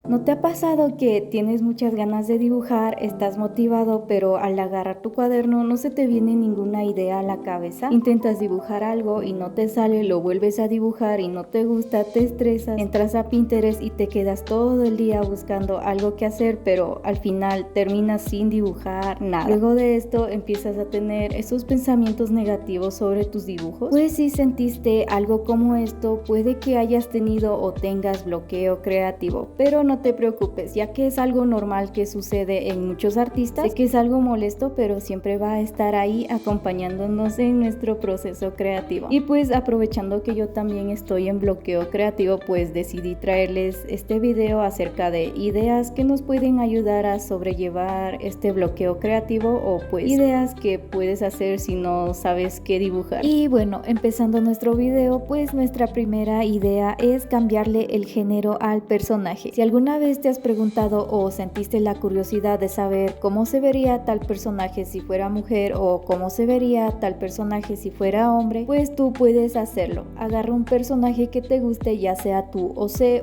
¿No te ha pasado que tienes muchas ganas de dibujar, estás motivado, pero al agarrar tu cuaderno no se te viene ninguna idea a la cabeza? Intentas dibujar algo y no te sale, lo vuelves a dibujar y no te gusta, te estresas, entras a Pinterest y te quedas todo el día buscando algo que hacer, pero al final terminas sin dibujar nada. Luego de esto empiezas a tener esos pensamientos negativos sobre tus dibujos. Pues si sentiste algo como esto, puede que hayas tenido o tengas bloqueo creativo, pero no te preocupes, ya que es algo normal que sucede en muchos artistas. Sé que es algo molesto, pero siempre va a estar ahí acompañándonos en nuestro proceso creativo. Y pues aprovechando que yo también estoy en bloqueo creativo, pues decidí traerles este video acerca de ideas que nos pueden ayudar a sobrellevar este bloqueo creativo, o pues ideas que puedes hacer si no sabes qué dibujar. Y bueno, empezando nuestro video, pues nuestra primera idea es cambiarle el género al personaje. Si alguna vez te has preguntado o sentiste la curiosidad de saber cómo se vería tal personaje si fuera mujer o cómo se vería tal personaje si fuera hombre, pues tú puedes hacerlo. Agarra un personaje que te guste, ya sea tú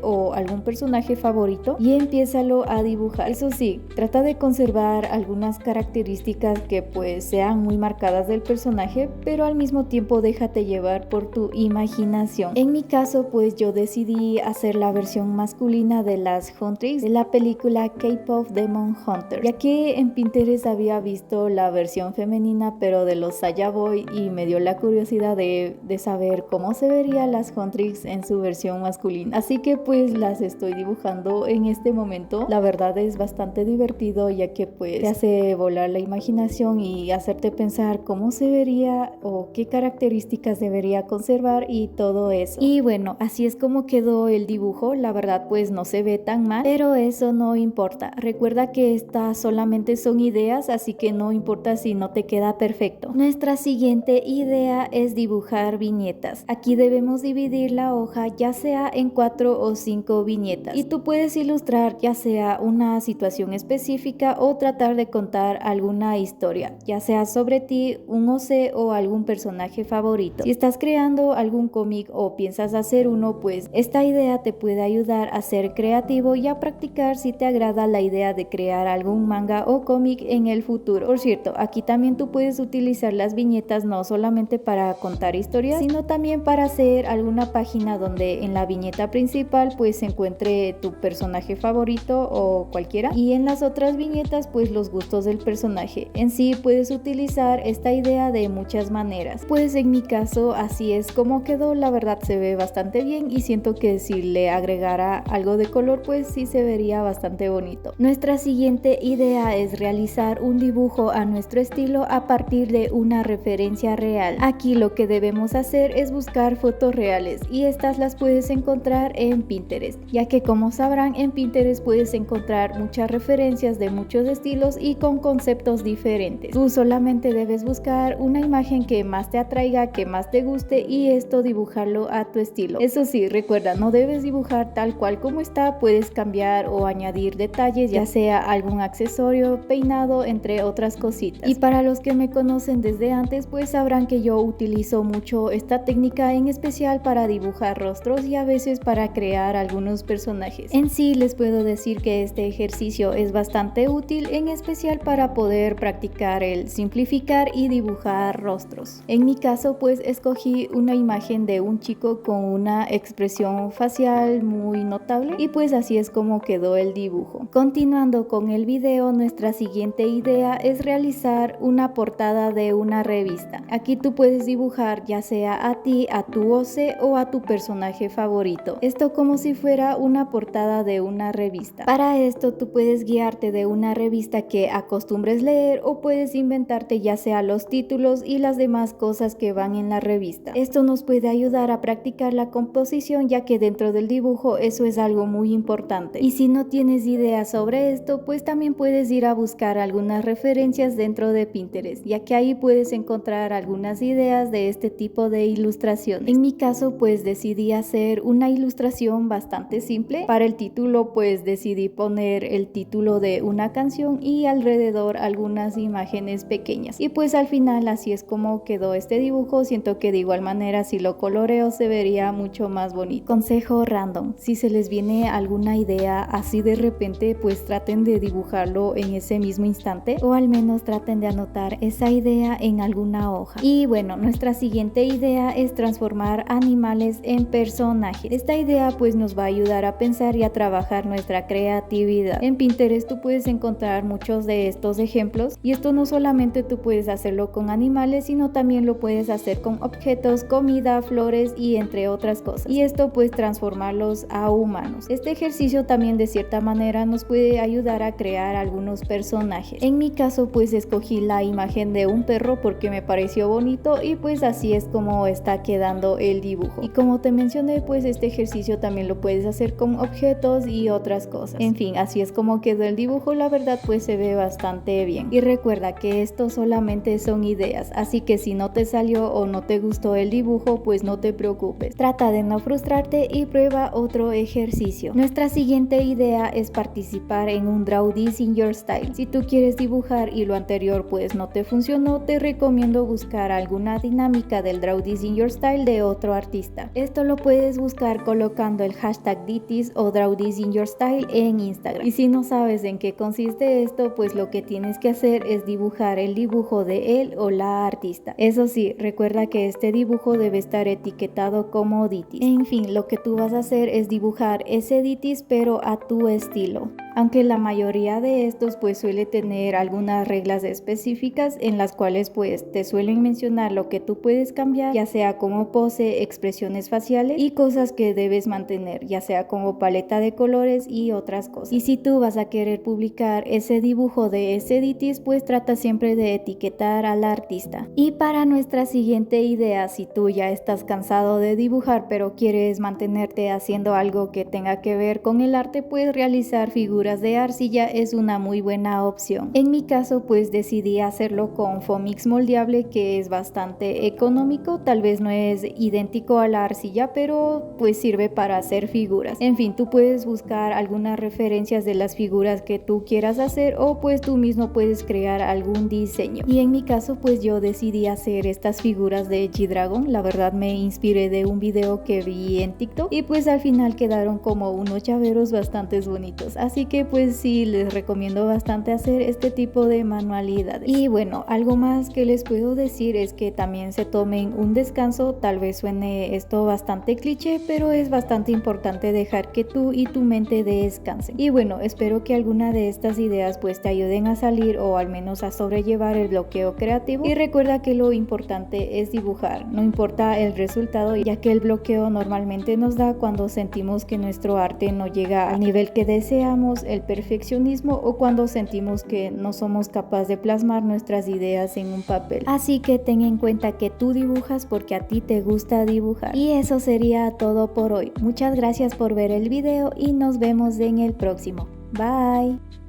o algún personaje favorito, y empiézalo a dibujar. Eso sí, trata de conservar algunas características que pues sean muy marcadas del personaje, pero al mismo tiempo déjate llevar por tu imaginación. En mi caso, pues yo decidí hacer la versión masculina de las Huntrix de la película K-Pop Demon Hunter, ya que en Pinterest había visto la versión femenina pero de los Saya Boy, y me dio la curiosidad de saber cómo se verían las Huntrix en su versión masculina, así que pues las estoy dibujando en este momento. La verdad es bastante divertido, ya que pues te hace volar la imaginación y hacerte pensar cómo se vería o qué características debería conservar y todo eso. Y bueno, así es como quedó el dibujo. La verdad pues no se ve tan mal, pero eso no importa. Recuerda que estas solamente son ideas, así que no importa si no te queda perfecto. Nuestra siguiente idea es dibujar viñetas. Aquí debemos dividir la hoja ya sea en 4 o 5 viñetas, y tú puedes ilustrar ya sea una situación específica o tratar de contar alguna historia, ya sea sobre ti, un OC o algún personaje favorito. Si estás creando algún cómic o piensas hacer uno, pues esta idea te puede ayudar a ser creativo y a practicar si te agrada la idea de crear algún manga o cómic en el futuro. Por cierto, aquí también tú puedes utilizar las viñetas no solamente para contar historias, sino también para hacer alguna página donde en la viñeta principal pues se encuentre tu personaje favorito o cualquiera, y en las otras viñetas pues los gustos del personaje. En sí puedes utilizar esta idea de muchas maneras. Pues en mi caso así es como quedó. La verdad se ve bastante bien y siento que si le agregara algo de color pues sí se vería bastante bonito. Nuestra siguiente idea es realizar un dibujo a nuestro estilo a partir de una referencia real. Aquí lo que debemos hacer es buscar fotos reales, y estas las puedes encontrar en Pinterest, ya que como sabrán en Pinterest puedes encontrar muchas referencias de muchos estilos y con conceptos diferentes. Tú solamente debes buscar una imagen que más te atraiga, que más te guste, y esto dibujarlo a tu estilo. Eso sí, recuerda, no debes dibujar tal cual como está, puedes cambiar o añadir detalles, ya sea algún accesorio, peinado, entre otras cositas. Y para los que me conocen desde antes, pues sabrán que yo utilizo mucho esta técnica, en especial para dibujar rostros y a veces para crear algunos personajes. En sí les puedo decir que este ejercicio es bastante útil, en especial para poder practicar el simplificar y dibujar rostros. En mi caso pues escogí una imagen de un chico con una expresión facial muy notable, y pues así es como quedó el dibujo. Continuando con el video, nuestra siguiente idea es realizar una portada de una revista. Aquí tú puedes dibujar ya sea a ti, a tu OC o a tu personaje favorito. Esto como si fuera una portada de una revista. Para esto tú puedes guiarte de una revista que acostumbres leer, o puedes inventarte ya sea los títulos y las demás cosas que van en la revista. Esto nos puede ayudar a practicar la composición, ya que dentro del dibujo eso es algo muy importante. Y si no tienes ideas sobre esto, pues también puedes ir a buscar algunas referencias dentro de Pinterest, ya que ahí puedes encontrar algunas ideas de este tipo de ilustraciones. En mi caso pues decidí hacer una ilustración bastante simple. Para el título pues decidí poner el título de una canción y alrededor algunas imágenes pequeñas, y pues al final así es como quedó este dibujo. Siento que de igual manera si lo coloreo se vería mucho más bonito. Consejo random: si se les viene alguna alguna idea así de repente, pues traten de dibujarlo en ese mismo instante, o al menos traten de anotar esa idea en alguna hoja. Y bueno, nuestra siguiente idea es transformar animales en personajes. Esta idea pues nos va a ayudar a pensar y a trabajar nuestra creatividad. En Pinterest tú puedes encontrar muchos de estos ejemplos, y esto no solamente tú puedes hacerlo con animales, sino también lo puedes hacer con objetos, comida, flores y entre otras cosas, y esto pues transformarlos a humanos. Este ejercicio también de cierta manera nos puede ayudar a crear algunos personajes. En mi caso pues escogí la imagen de un perro porque me pareció bonito, y pues así es como está quedando el dibujo. Y como te mencioné, pues este ejercicio también lo puedes hacer con objetos y otras cosas. En fin, así es como quedó el dibujo. La verdad pues se ve bastante bien. Y recuerda que esto solamente son ideas, así que si no te salió o no te gustó el dibujo, pues no te preocupes. Trata de no frustrarte y prueba otro ejercicio. Nuestra siguiente idea es participar en un Draw This in Your Style. Si tú quieres dibujar y lo anterior pues no te funcionó, te recomiendo buscar alguna dinámica del Draw This in Your Style de otro artista. Esto lo puedes buscar colocando el hashtag DThis o Draw This in Your Style en Instagram. Y si no sabes en qué consiste esto, pues lo que tienes que hacer es dibujar el dibujo de él o la artista. Eso sí, recuerda que este dibujo debe estar etiquetado como DThis. En fin, lo que tú vas a hacer es dibujar ese DThis pero a tu estilo. Aunque la mayoría de estos pues suele tener algunas reglas específicas en las cuales pues te suelen mencionar lo que tú puedes cambiar, ya sea como pose, expresiones faciales y cosas que debes mantener, ya sea como paleta de colores y otras cosas. Y si tú vas a querer publicar ese dibujo de ese DThis, pues trata siempre de etiquetar al artista. Y para nuestra siguiente idea, si tú ya estás cansado de dibujar pero quieres mantenerte haciendo algo que tenga que ver con el arte, pues realizar figuras de arcilla es una muy buena opción. En mi caso pues decidí hacerlo con Fomix moldeable, que es bastante económico. Tal vez no es idéntico a la arcilla, pero pues sirve para hacer figuras. En fin, tú puedes buscar algunas referencias de las figuras que tú quieras hacer, o pues tú mismo puedes crear algún diseño. Y en mi caso pues yo decidí hacer estas figuras de G-Dragon. La verdad me inspiré de un video que vi en TikTok, y pues al final quedaron como unos llaveros bastante bonitos. Así que pues sí, les recomiendo bastante hacer este tipo de manualidades. Y bueno, algo más que les puedo decir es que también se tomen un descanso. Tal vez suene esto bastante cliché, pero es bastante importante dejar que tú y tu mente descansen. Y bueno, espero que alguna de estas ideas pues te ayuden a salir o al menos a sobrellevar el bloqueo creativo. Y recuerda que lo importante es dibujar, no importa el resultado, ya que el bloqueo normalmente nos da cuando sentimos que nuestro arte no llega al nivel que deseamos, el perfeccionismo, o cuando sentimos que no somos capaces de plasmar nuestras ideas en un papel. Así que ten en cuenta que tú dibujas porque a ti te gusta dibujar. Y eso sería todo por hoy. Muchas gracias por ver el video y nos vemos en el próximo. Bye.